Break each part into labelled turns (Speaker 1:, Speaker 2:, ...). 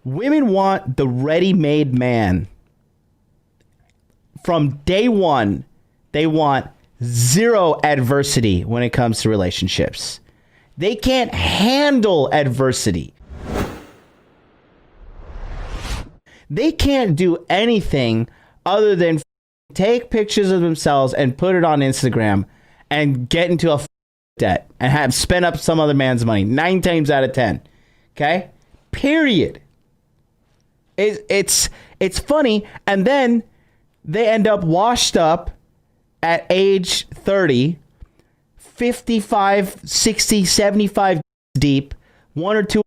Speaker 1: Women want the ready-made man. From day one, they want zero adversity when it comes to relationships. They can't handle adversity. They can't do anything other than take pictures of themselves and put it on Instagram and get into a debt and have spent up some other man's money 9 times out of 10. Okay? Period. It's funny. And then they end up washed up at age 30, 55, 60, 75 deep, one or two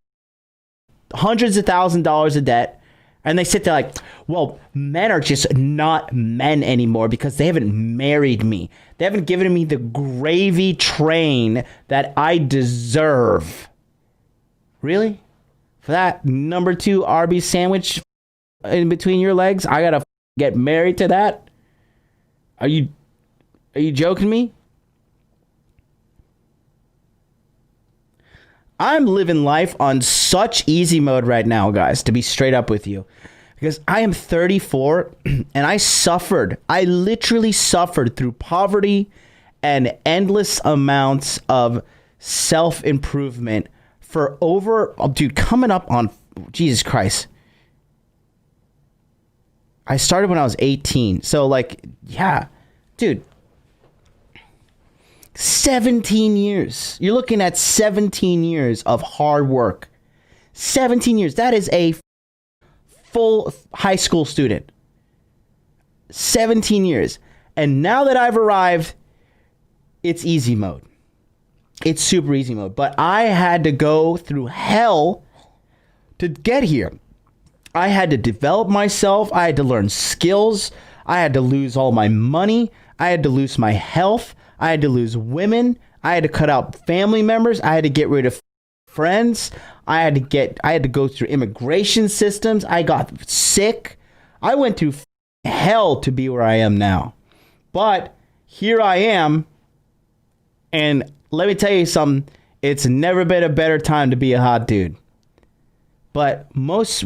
Speaker 1: hundreds of $1,000s of debt. And they sit there like, well, men are just not men anymore because they haven't married me. They haven't given me the gravy train that I deserve. Really? For that number 2 Arby's sandwich in between your legs, I gotta get married to that? Are you joking me? I'm living life on such easy mode right now, guys, to be straight up with you. Because I am 34 and I literally suffered through poverty and endless amounts of self-improvement for coming up on, Jesus Christ. I started when I was 18. So yeah, dude. 17 years. You're looking at 17 years of hard work. 17 years. That is a full high school student. 17 years. And now that I've arrived, it's easy mode. It's super easy mode. But I had to go through hell to get here. I had to develop myself. I had to learn skills. I had to lose all my money. I had to lose my health. I had to lose women. I had to cut out family members. I had to get rid of friends. I had to go through immigration systems. I got sick. I went through hell to be where I am now. But here I am. And let me tell you something. It's never been a better time to be a hot dude. But most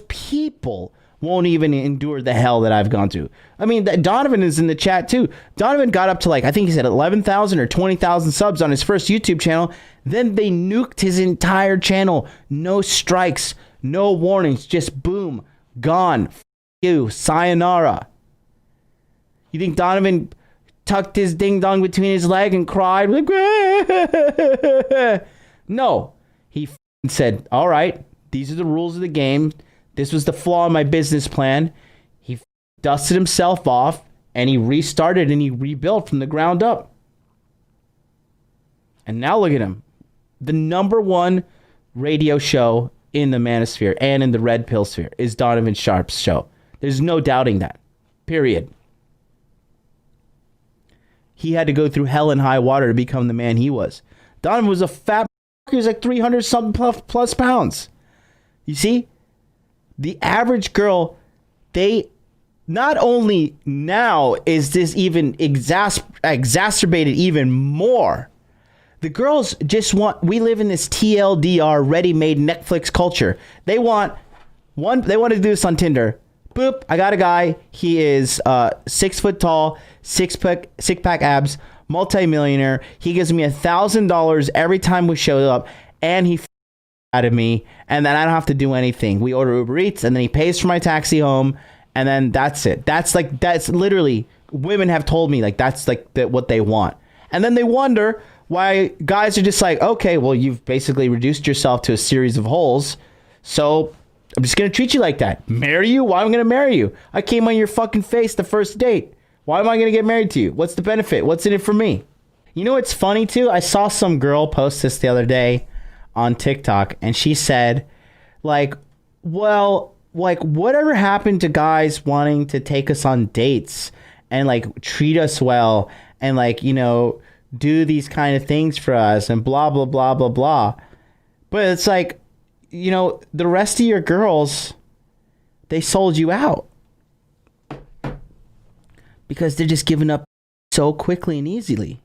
Speaker 1: people won't even endure the hell that I've gone through. I mean, Donovan is in the chat too. Donovan got up to I think he said 11,000 or 20,000 subs on his first YouTube channel. Then they nuked his entire channel. No strikes, no warnings, just boom, gone. F you, sayonara. You think Donovan tucked his ding dong between his leg and cried? No, he said, all right, these are the rules of the game. This was the flaw in my business plan. He dusted himself off and he restarted and he rebuilt from the ground up. And now look at him. The #1 radio show in the manosphere and in the red pill sphere is Donovan Sharp's show. There's no doubting that. Period. He had to go through hell and high water to become the man he was. Donovan was a fat, he was like 300 something plus pounds. You see? The average girl, they not only now is this even exacerbated even more. The girls just we live in this TLDR ready-made Netflix culture. They want to do this on Tinder. Boop, I got a guy. He is 6 foot tall, six pack abs, multimillionaire. He gives me $1,000 every time we show up, and he out of me, and then I don't have to do anything. We order Uber Eats, and then he pays for my taxi home, and then that's it. That's literally, women have told me that's what they want. And then they wonder why guys are just like, okay, well, you've basically reduced yourself to a series of holes, so I'm just gonna treat you like that. Marry you? Why am I gonna marry you? I came on your fucking face the first date. Why am I gonna get married to you? What's the benefit? What's in it for me? You know what's funny too? I saw some girl post this the other day on TikTok, and she said, whatever happened to guys wanting to take us on dates and treat us well and do these kind of things for us and blah blah blah blah blah. But it's the rest of your girls, they sold you out because they're just giving up so quickly and easily.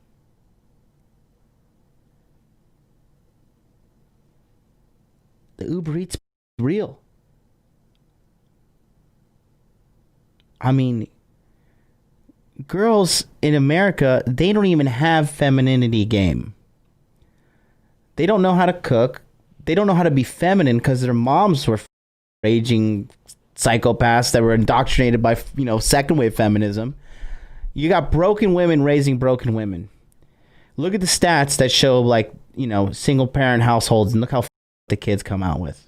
Speaker 1: The Uber Eats real. I mean, girls in America, they don't even have femininity game. They don't know how to cook. They don't know how to be feminine because their moms were raging psychopaths that were indoctrinated by, second wave feminism. You got broken women raising broken women. Look at the stats that show, like, single parent households, and look how the kids come out with.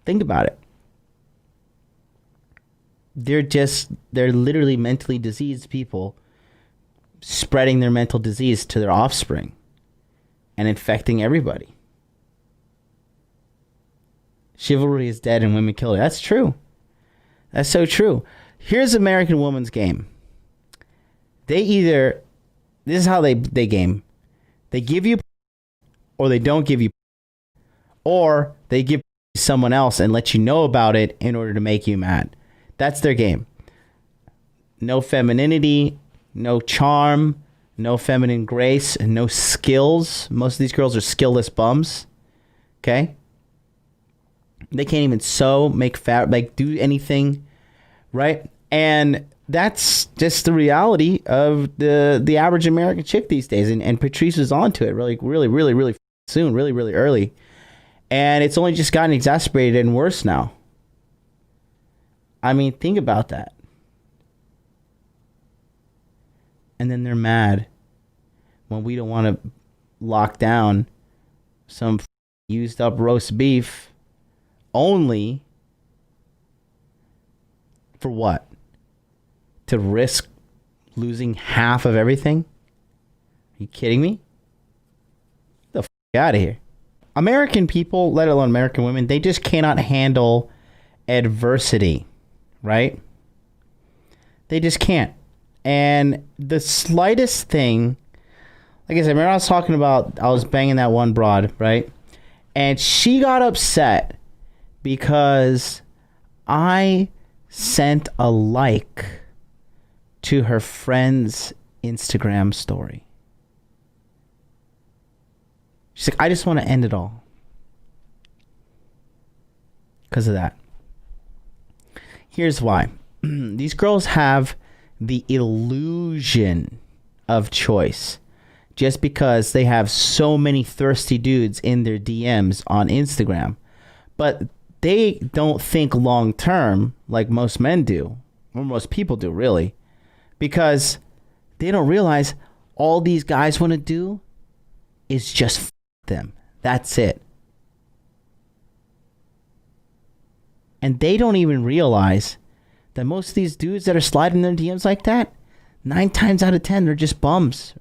Speaker 1: Think about it. They're literally mentally diseased people spreading their mental disease to their offspring and infecting everybody. Chivalry is dead and women kill it. That's true. That's so true. Here's American Woman's game. This is how they game. They give you, or they don't give you, or they give someone else and let you know about it in order to make you mad. That's their game. No femininity, no charm, no feminine grace, and no skills. Most of these girls are skillless bums. Okay? They can't even sew, make do anything, right? And that's just the reality of the average American chick these days. And Patrice was onto it really soon, really early. And it's only just gotten exacerbated and worse now. I mean, think about that. And then they're mad when we don't want to lock down some used up roast beef only for what? To risk losing half of everything? Are you kidding me? Get the out of here. American people, let alone American women, they just cannot handle adversity, right? They just can't. And the slightest thing, like I said, remember I was banging that one broad, right? And she got upset because I sent a like to her friend's Instagram story. She's like, I just want to end it all because of that. Here's why. These girls have the illusion of choice just because they have so many thirsty dudes in their DMs on Instagram. But they don't think long term like most men do, or most people do, really, because they don't realize all these guys want to do is just them. That's it. And they don't even realize that most of these dudes that are sliding their DMs like that, 9 times out of 10, they're just bums.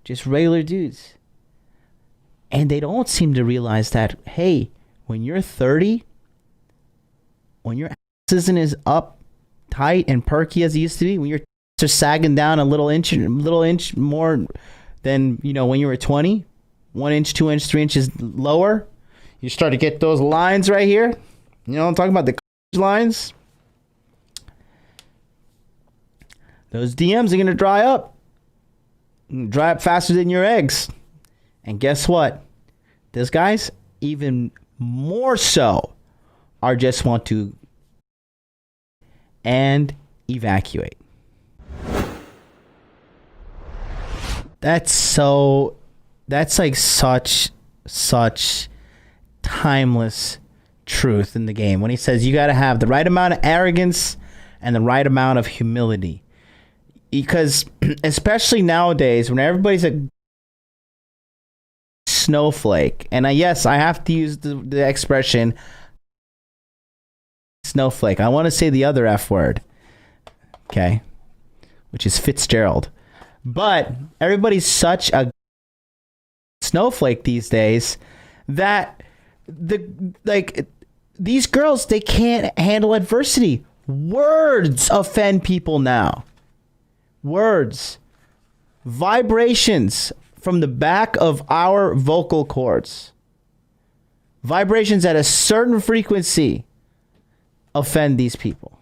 Speaker 1: Just regular dudes. And they don't seem to realize that, hey, when you're 30, when your ass isn't as up tight and perky as it used to be, when your tits are sagging down a little inch more than, when you were 20, 1 inch, 2 inch, 3 inches lower, you start to get those lines right here. I'm talking about the lines. Those DMs are going to dry up. Dry up faster than your eggs. And guess what? Those guys, even more so, are just want to and evacuate. That's like such timeless truth in the game when he says you got to have the right amount of arrogance and the right amount of humility, because especially nowadays when everybody's a snowflake, and yes, I have to use the expression snowflake. I want to say the other F word, okay, which is Fitzgerald, but everybody's such a snowflake these days that these girls, they can't handle adversity. Words offend people now. Words. Vibrations from the back of our vocal cords. Vibrations at a certain frequency offend these people.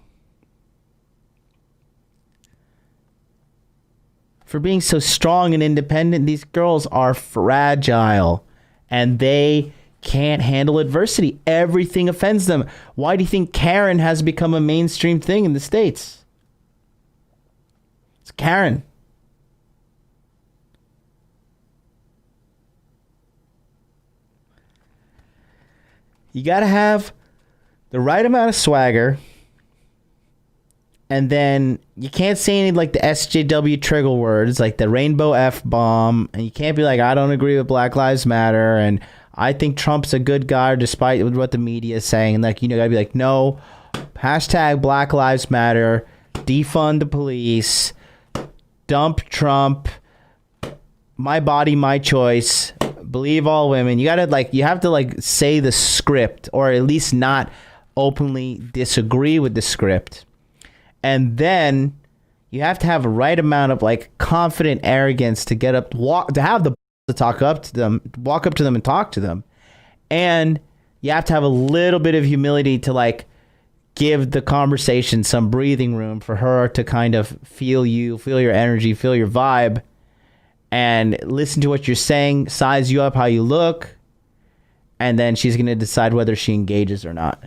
Speaker 1: For being so strong and independent, these girls are fragile and they can't handle adversity. Everything offends them. Why do you think Karen has become a mainstream thing in the States? It's Karen. You got to have the right amount of swagger. And then you can't say any like the SJW trigger words, like the rainbow F-bomb. And you can't be like, I don't agree with Black Lives Matter. And I think Trump's a good guy despite what the media is saying. And like, you know, gotta be like, no, hashtag Black Lives Matter, defund the police, dump Trump, my body, my choice, believe all women. You gotta like, you have to like say the script, or at least not openly disagree with the script. And then you have to have a right amount of like confident arrogance to get up, to have the to talk up to them, walk up to them and talk to them. And you have to have a little bit of humility to like give the conversation some breathing room for her to kind of feel you, feel your energy, feel your vibe, and listen to what you're saying, size you up how you look, and then she's going to decide whether she engages or not.